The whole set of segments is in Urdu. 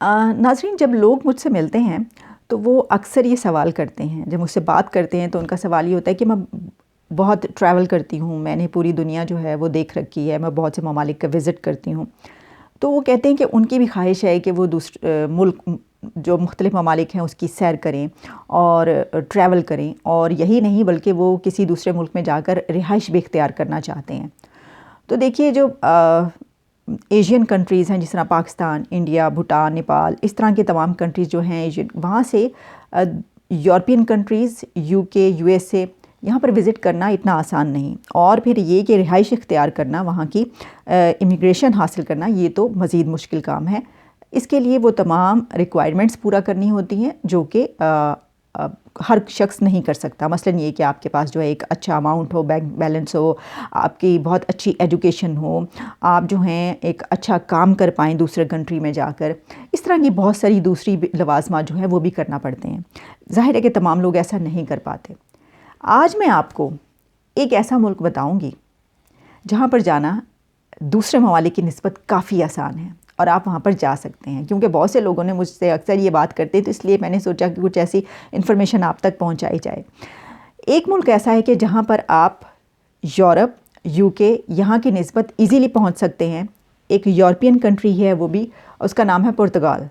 ناظرین، جب لوگ مجھ سے ملتے ہیں تو وہ اکثر یہ سوال کرتے ہیں، جب مجھ سے بات کرتے ہیں تو ان کا سوال یہ ہوتا ہے کہ میں بہت ٹریول کرتی ہوں، میں نے پوری دنیا جو ہے وہ دیکھ رکھی ہے، میں بہت سے ممالک کا وزٹ کرتی ہوں. تو وہ کہتے ہیں کہ ان کی بھی خواہش ہے کہ وہ دوسرے ملک جو مختلف ممالک ہیں اس کی سیر کریں اور ٹریول کریں، اور یہی نہیں بلکہ وہ کسی دوسرے ملک میں جا کر رہائش بھی اختیار کرنا چاہتے ہیں. تو دیکھیے، جو ایشین کنٹریز ہیں جس طرح پاکستان، انڈیا، بھوٹان، نیپال، اس طرح کے تمام کنٹریز جو ہیں ایشین، وہاں سے یورپین کنٹریز، یو کے، یو ایس اے، یہاں پر وزٹ کرنا اتنا آسان نہیں، اور پھر یہ کہ رہائش اختیار کرنا، وہاں کی امیگریشن حاصل کرنا، یہ تو مزید مشکل کام ہے. اس کے لیے وہ تمام ریکوائرمنٹس پورا کرنی ہوتی ہیں جو کہ ہر شخص نہیں کر سکتا. مثلاً یہ کہ آپ کے پاس جو ہے ایک اچھا اماؤنٹ ہو، بینک بیلنس ہو، آپ کی بہت اچھی ایجوکیشن ہو، آپ جو ہیں ایک اچھا کام کر پائیں دوسرے کنٹری میں جا کر. اس طرح کی بہت ساری دوسری لوازمات جو ہیں وہ بھی کرنا پڑتے ہیں. ظاہر ہے کہ تمام لوگ ایسا نہیں کر پاتے. آج میں آپ کو ایک ایسا ملک بتاؤں گی جہاں پر جانا دوسرے ممالک کی نسبت کافی آسان ہے، اور آپ وہاں پر جا سکتے ہیں، کیونکہ بہت سے لوگوں نے مجھ سے اکثر یہ بات کرتے ہیں، تو اس لیے میں نے سوچا کہ کچھ ایسی انفارمیشن آپ تک پہنچائی جائے. ایک ملک ایسا ہے کہ جہاں پر آپ یورپ، یو کے، یہاں کی نسبت ایزیلی پہنچ سکتے ہیں. ایک یورپین کنٹری ہے، وہ بھی، اس کا نام ہے پرتگال.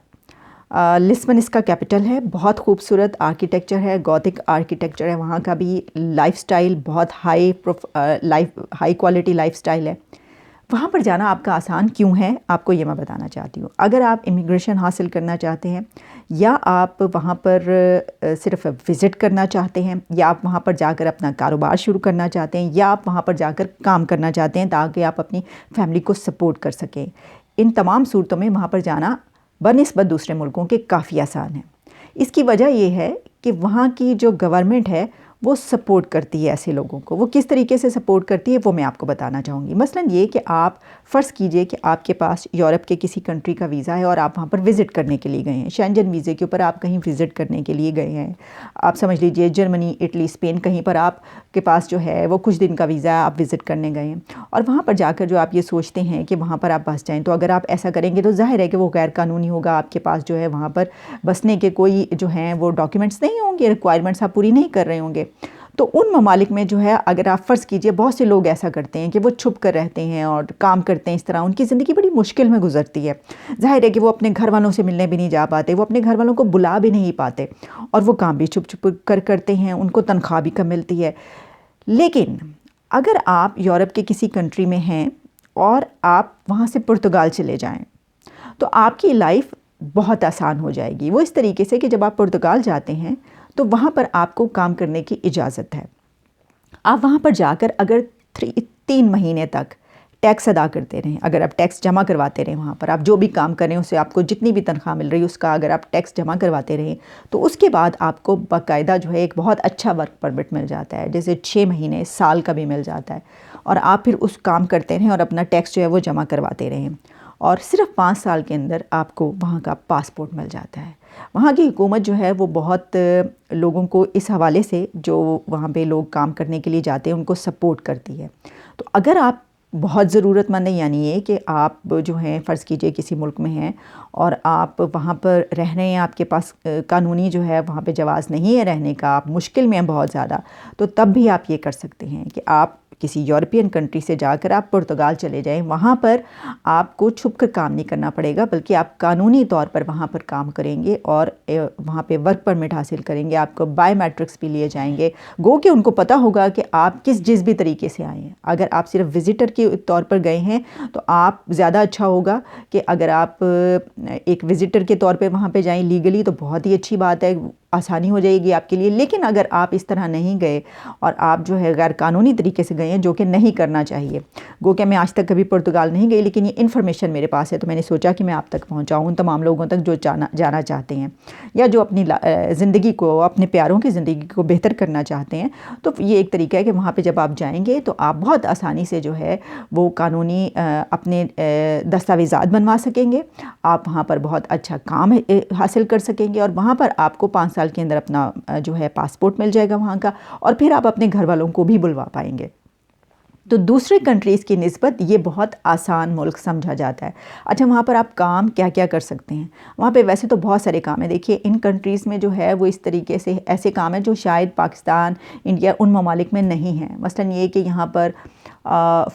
لسبن اس کا کیپٹل ہے. بہت خوبصورت آرکیٹیکچر ہے، گوتھک آرکیٹیکچر ہے. وہاں کا بھی لائف سٹائل بہت ہائی کوالٹی لائف سٹائل ہے. وہاں پر جانا آپ کا آسان کیوں ہے، آپ کو یہ میں بتانا چاہتی ہوں. اگر آپ امیگریشن حاصل کرنا چاہتے ہیں، یا آپ وہاں پر صرف وزٹ کرنا چاہتے ہیں، یا آپ وہاں پر جا کر اپنا کاروبار شروع کرنا چاہتے ہیں، یا آپ وہاں پر جا کر کام کرنا چاہتے ہیں تاکہ آپ اپنی فیملی کو سپورٹ کر سکیں، ان تمام صورتوں میں وہاں پر جانا بنسبت دوسرے ملکوں کے کافی آسان ہے. اس کی وجہ یہ ہے کہ وہاں کی جو گورنمنٹ ہے وہ سپورٹ کرتی ہے ایسے لوگوں کو. وہ کس طریقے سے سپورٹ کرتی ہے وہ میں آپ کو بتانا چاہوں گی. مثلاً یہ کہ آپ فرض کیجئے کہ آپ کے پاس یورپ کے کسی کنٹری کا ویزا ہے اور آپ وہاں پر وزٹ کرنے کے لیے گئے ہیں. شینجن ویزے کے اوپر آپ کہیں وزٹ کرنے کے لیے گئے ہیں. آپ سمجھ لیجئے جرمنی، اٹلی، اسپین، کہیں پر آپ کے پاس جو ہے وہ کچھ دن کا ویزا ہے، آپ وزٹ کرنے گئے ہیں. اور وہاں پر جا کر جو آپ یہ سوچتے ہیں کہ وہاں پر آپ بس جائیں، تو اگر آپ ایسا کریں گے تو ظاہر ہے کہ وہ غیر قانونی ہوگا. آپ کے پاس جو ہے وہاں پر بسنے کے کوئی جو ہیں وہ ڈاکیومنٹس نہیں ہوں گے، ریکوائرمنٹس آپ پوری نہیں کر رہے ہوں گے. تو ان ممالک میں جو ہے، اگر آپ فرض کیجئے، بہت سے لوگ ایسا کرتے ہیں کہ وہ چھپ کر رہتے ہیں اور کام کرتے ہیں. اس طرح ان کی زندگی بڑی مشکل میں گزرتی ہے. ظاہر ہے کہ وہ اپنے گھر والوں سے ملنے بھی نہیں جا پاتے، وہ اپنے گھر والوں کو بلا بھی نہیں پاتے، اور وہ کام بھی چھپ چھپ کر کرتے ہیں. ان کو تنخواہ بھی کم ملتی ہے. لیکن اگر آپ یورپ کے کسی کنٹری میں ہیں اور آپ وہاں سے پرتگال چلے جائیں تو آپ کی لائف بہت آسان ہو جائے گی. وہ اس طریقے سے کہ جب آپ پرتگال جاتے ہیں تو وہاں پر آپ کو کام کرنے کی اجازت ہے. آپ وہاں پر جا کر اگر 3 مہینے تک ٹیکس ادا کرتے رہیں، اگر آپ ٹیکس جمع کرواتے رہیں، وہاں پر آپ جو بھی کام کریں اس سے آپ کو جتنی بھی تنخواہ مل رہی ہے اس کا اگر آپ ٹیکس جمع کرواتے رہیں، تو اس کے بعد آپ کو باقاعدہ جو ہے ایک بہت اچھا ورک پرمٹ مل جاتا ہے، جیسے 6 مہینے، سال کا بھی مل جاتا ہے. اور آپ پھر اس کام کرتے رہیں اور اپنا ٹیکس جو ہے وہ جمع کرواتے رہیں، اور صرف 5 سال کے اندر آپ کو وہاں کا پاسپورٹ مل جاتا ہے. وہاں کی حکومت جو ہے وہ بہت لوگوں کو اس حوالے سے، جو وہاں پہ لوگ کام کرنے کے لیے جاتے ہیں، ان کو سپورٹ کرتی ہے. تو اگر آپ بہت ضرورت مند ہیں، یعنی یہ کہ آپ جو ہیں فرض کیجئے کسی ملک میں ہیں اور آپ وہاں پر رہ رہے ہیں، آپ کے پاس قانونی جو ہے وہاں پہ جواز نہیں ہے رہنے کا، آپ مشکل میں ہیں بہت زیادہ، تو تب بھی آپ یہ کر سکتے ہیں کہ آپ کسی یورپین کنٹری سے جا کر آپ پرتگال چلے جائیں. وہاں پر آپ کو چھپ کر کام نہیں کرنا پڑے گا، بلکہ آپ قانونی طور پر وہاں پر کام کریں گے اور وہاں پہ ورک پرمٹ حاصل کریں گے. آپ کو بائیو میٹرکس بھی لیے جائیں گے، گو کہ ان کو پتہ ہوگا کہ آپ جس بھی طریقے سے آئے ہیں. اگر آپ صرف وزٹر کے طور پر گئے ہیں تو آپ زیادہ اچھا ہوگا کہ اگر آپ ایک وزٹر کے طور پہ وہاں پہ جائیں لیگلی، تو بہت ہی اچھی بات ہے، آسانی ہو جائے گی آپ کے لیے. لیکن اگر آپ اس طرح نہیں گئے اور آپ جو ہے غیر قانونی طریقے سے گئے ہیں، جو کہ نہیں کرنا چاہیے، گو کہ میں آج تک کبھی پرتگال نہیں گئی، لیکن یہ انفارمیشن میرے پاس ہے تو میں نے سوچا کہ میں آپ تک پہنچاؤں، ان تمام لوگوں تک جو جانا چاہتے ہیں یا جو اپنی زندگی کو، اپنے پیاروں کی زندگی کو بہتر کرنا چاہتے ہیں. تو یہ ایک طریقہ ہے کہ وہاں پہ جب آپ جائیں گے تو آپ بہت آسانی سے جو ہے وہ قانونی اپنے دستاویزات بنوا سکیں گے. آپ وہاں پر بہت اچھا کام حاصل کر سکیں گے، اور وہاں پر آپ کو 5 سال کے اندر اپنا جو ہے پاسپورٹ مل جائے گا وہاں کا، اور پھر آپ اپنے گھر والوں کو بھی بلوا پائیں گے. تو دوسرے کنٹریز کی نسبت یہ بہت آسان ملک سمجھا جاتا ہے۔ اچھا، وہاں پر آپ کام کیا کیا کر سکتے ہیں؟ وہاں پہ ویسے تو بہت سارے کام ہیں۔ دیکھیے ان کنٹریز میں جو ہے وہ اس طریقے سے ایسے کام ہیں جو شاید پاکستان، انڈیا ان ممالک میں نہیں ہیں۔ مثلاً یہ کہ یہاں پر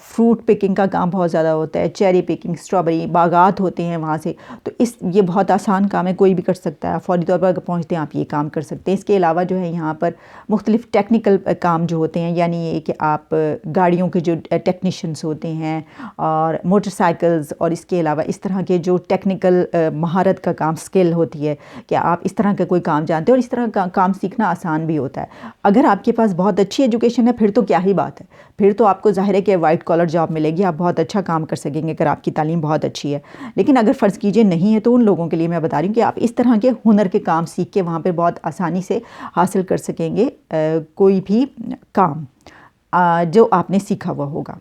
فروٹ پکنگ کا کام بہت زیادہ ہوتا ہے، چیری پکنگ، اسٹرابری باغات ہوتے ہیں وہاں سے، تو یہ بہت آسان کام ہے، کوئی بھی کر سکتا ہے، فوری طور پر اگر پہنچتے ہیں آپ یہ کام کر سکتے ہیں۔ اس کے علاوہ جو ہے یہاں پر مختلف ٹیکنیکل کام جو ہوتے ہیں، یعنی یہ کہ آپ گاڑیوں کے جو ٹیکنیشینس ہوتے ہیں اور موٹر سائیکلز، اور اس کے علاوہ اس طرح کے جو ٹیکنیکل مہارت کا کام، اسکل ہوتی ہے کہ آپ اس طرح کا کوئی کام جانتے ہیں، اور اس طرح کا کام سیکھنا آسان بھی ہوتا ہے۔ اگر آپ کے پاس بہت اچھی ایجوکیشن ہے پھر تو کیا ہی بات ہے، پھر تو آپ کو ظاہر ہے کہ وائٹ کالر جاب ملے گی، آپ بہت اچھا کام کر سکیں گے اگر آپ کی تعلیم بہت اچھی ہے۔ لیکن اگر فرض کیجئے نہیں ہے تو ان لوگوں کے لیے میں بتا رہی ہوں کہ آپ اس طرح کے ہنر کے کام سیکھ کے وہاں پہ بہت آسانی سے حاصل کر سکیں گے کوئی بھی کام جو آپ نے سیکھا ہوا ہوگا۔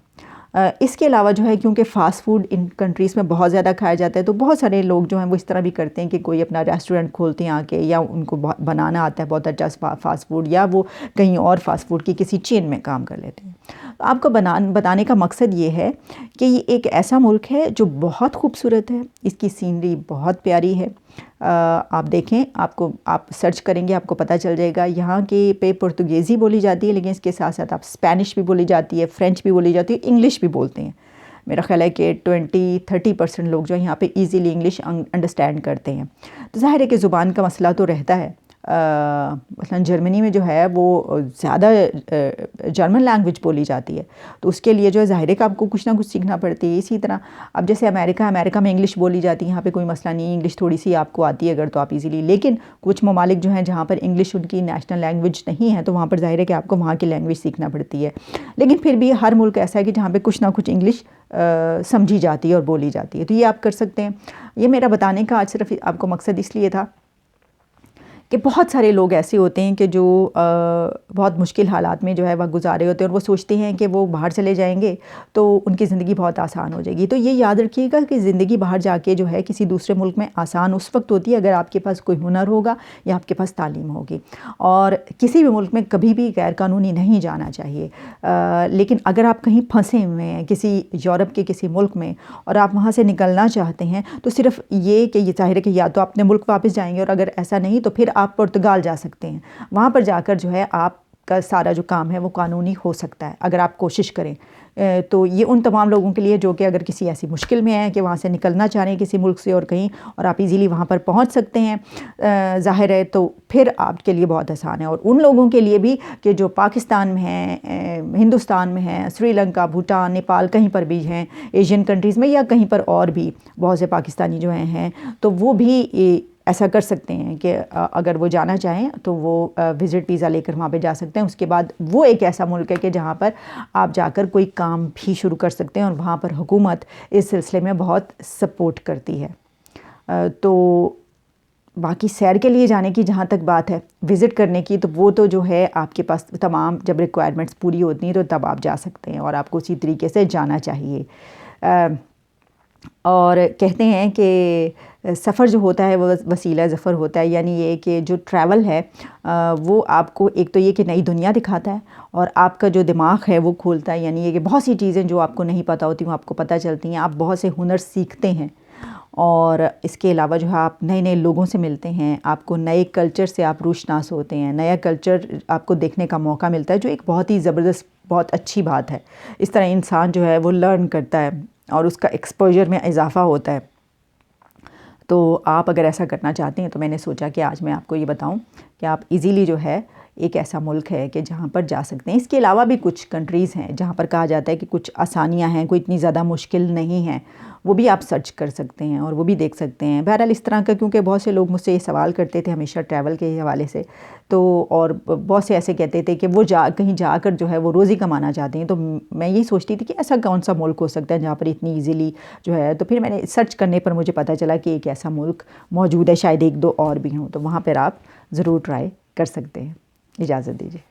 اس کے علاوہ جو ہے کیونکہ فاسٹ فوڈ ان کنٹریز میں بہت زیادہ کھایا جاتا ہے، تو بہت سارے لوگ جو ہیں وہ اس طرح بھی کرتے ہیں کہ کوئی اپنا ریسٹورینٹ کھولتے ہیں آ کے، یا ان کو بنانا آتا ہے بہت اچھا فاسٹ فوڈ، یا وہ کہیں اور فاسٹ فوڈ کی کسی چین میں کام کر لیتے ہیں۔ تو آپ کو بتانے کا مقصد یہ ہے کہ یہ ایک ایسا ملک ہے جو بہت خوبصورت ہے، اس کی سینری بہت پیاری ہے۔ آپ دیکھیں، آپ سرچ کریں گے آپ کو پتہ چل جائے گا، یہاں کے پہ پرتگیزی بولی جاتی ہے، لیکن اس کے ساتھ ساتھ آپ اسپینش بھی بولی جاتی ہے، فرینچ بھی بولی جاتی ہے، انگلش بھی بولتے ہیں۔ میرا خیال ہے کہ 20-30% لوگ جو ہیں یہاں پہ ایزیلی انگلش انڈرسٹینڈ کرتے ہیں۔ تو ظاہر ہے کہ زبان کا مسئلہ تو رہتا ہے۔ مثلاً جرمنی میں جو ہے وہ زیادہ جرمن لینگویج بولی جاتی ہے، تو اس کے لیے جو ہے ظاہر ہے کہ آپ کو کچھ نہ کچھ سیکھنا پڑتی ہے۔ اسی طرح اب جیسے امریکہ میں انگلش بولی جاتی ہے، یہاں پہ کوئی مسئلہ نہیں، انگلش تھوڑی سی آپ کو آتی ہے اگر تو آپ ایزیلی، لیکن کچھ ممالک جو ہیں جہاں پر انگلش ان کی نیشنل لینگویج نہیں ہے، تو وہاں پر ظاہر ہے کہ آپ کو وہاں کی لینگویج سیکھنا پڑتی ہے۔ لیکن پھر بھی ہر ملک ایسا ہے کہ جہاں پہ کچھ نہ کچھ انگلش سمجھی جاتی ہے اور بولی جاتی ہے، تو یہ آپ کر سکتے ہیں۔ یہ میرا بتانے کا آج صرف آپ کو مقصد اس لیے تھا کہ بہت سارے لوگ ایسے ہوتے ہیں کہ جو بہت مشکل حالات میں جو ہے وقت گزارے ہوتے ہیں، اور وہ سوچتے ہیں کہ وہ باہر چلے جائیں گے تو ان کی زندگی بہت آسان ہو جائے گی۔ تو یہ یاد رکھیے گا کہ زندگی باہر جا کے جو ہے کسی دوسرے ملک میں آسان اس وقت ہوتی ہے اگر آپ کے پاس کوئی ہنر ہوگا یا آپ کے پاس تعلیم ہوگی، اور کسی بھی ملک میں کبھی بھی غیر قانونی نہیں جانا چاہیے۔ لیکن اگر آپ کہیں پھنسے ہوئے ہیں کسی یورپ کے کسی ملک میں اور آپ وہاں سے نکلنا چاہتے ہیں، تو صرف یہ کہ یہ ظاہر ہے کہ یا تو اپنے ملک واپس جائیں گے، اور اگر ایسا نہیں تو پھر آپ پرتگال جا سکتے ہیں۔ وہاں پر جا کر جو ہے آپ کا سارا جو کام ہے وہ قانونی ہو سکتا ہے اگر آپ کوشش کریں۔ تو یہ ان تمام لوگوں کے لیے جو کہ اگر کسی ایسی مشکل میں ہیں کہ وہاں سے نکلنا چاہ رہے ہیں کسی ملک سے اور کہیں، اور آپ ایزیلی وہاں پر پہنچ سکتے ہیں، ظاہر ہے تو پھر آپ کے لیے بہت آسان ہے۔ اور ان لوگوں کے لیے بھی کہ جو پاکستان میں ہیں، ہندوستان میں ہیں، سری لنکا، بھوٹان، نیپال، کہیں پر بھی ہیں ایشین کنٹریز میں، یا کہیں پر اور بھی بہت سے پاکستانی جو ہیں تو وہ بھی ایسا کر سکتے ہیں کہ اگر وہ جانا چاہیں تو وہ وزٹ ویزا لے کر وہاں پہ جا سکتے ہیں۔ اس کے بعد وہ ایک ایسا ملک ہے کہ جہاں پر آپ جا کر کوئی کام بھی شروع کر سکتے ہیں، اور وہاں پر حکومت اس سلسلے میں بہت سپورٹ کرتی ہے۔ تو باقی سیر کے لیے جانے کی جہاں تک بات ہے، وزٹ کرنے کی، تو وہ تو جو ہے آپ کے پاس تمام جب ریکوائرمنٹس پوری ہوتی ہیں تو تب آپ جا سکتے ہیں، اور آپ کو اسی طریقے سے جانا چاہیے۔ اور کہتے ہیں کہ سفر جو ہوتا ہے وہ وسیلہ ظفر ہوتا ہے، یعنی یہ کہ جو ٹریول ہے وہ آپ کو ایک تو یہ کہ نئی دنیا دکھاتا ہے، اور آپ کا جو دماغ ہے وہ کھولتا ہے، یعنی یہ کہ بہت سی چیزیں جو آپ کو نہیں پتہ ہوتی وہ آپ کو پتہ چلتی ہیں، آپ بہت سے ہنر سیکھتے ہیں، اور اس کے علاوہ جو ہے آپ نئے نئے لوگوں سے ملتے ہیں، آپ کو نئے کلچر سے آپ روشناس ہوتے ہیں، نیا کلچر آپ کو دیکھنے کا موقع ملتا ہے، جو ایک بہت ہی زبردست بہت اچھی بات ہے۔ اس طرح انسان جو ہے وہ لرن کرتا ہے اور اس کا ایکسپوجر میں اضافہ ہوتا ہے۔ تو آپ اگر ایسا کرنا چاہتے ہیں تو میں نے سوچا کہ آج میں آپ کو یہ بتاؤں کہ آپ ایزیلی جو ہے ایک ایسا ملک ہے کہ جہاں پر جا سکتے ہیں۔ اس کے علاوہ بھی کچھ کنٹریز ہیں جہاں پر کہا جاتا ہے کہ کچھ آسانیاں ہیں، کوئی اتنی زیادہ مشکل نہیں ہیں، وہ بھی آپ سرچ کر سکتے ہیں اور وہ بھی دیکھ سکتے ہیں۔ بہرحال اس طرح کا، کیونکہ بہت سے لوگ مجھ سے یہ سوال کرتے تھے ہمیشہ ٹریول کے حوالے سے، تو اور بہت سے ایسے کہتے تھے کہ وہ کہیں جا کر جو ہے وہ روزی کمانا چاہتے ہیں، تو میں یہی سوچتی تھی کہ ایسا کون سا ملک ہو سکتا ہے جہاں پر اتنی ایزیلی جو ہے، تو پھر میں نے سرچ کرنے پر مجھے پتہ چلا کہ ایک ایسا ملک موجود ہے، شاید ایک دو اور بھی ہوں، تو وہاں پر آپ ضرور ٹرائی کر سکتے ہیں۔ اجازت دیجیے۔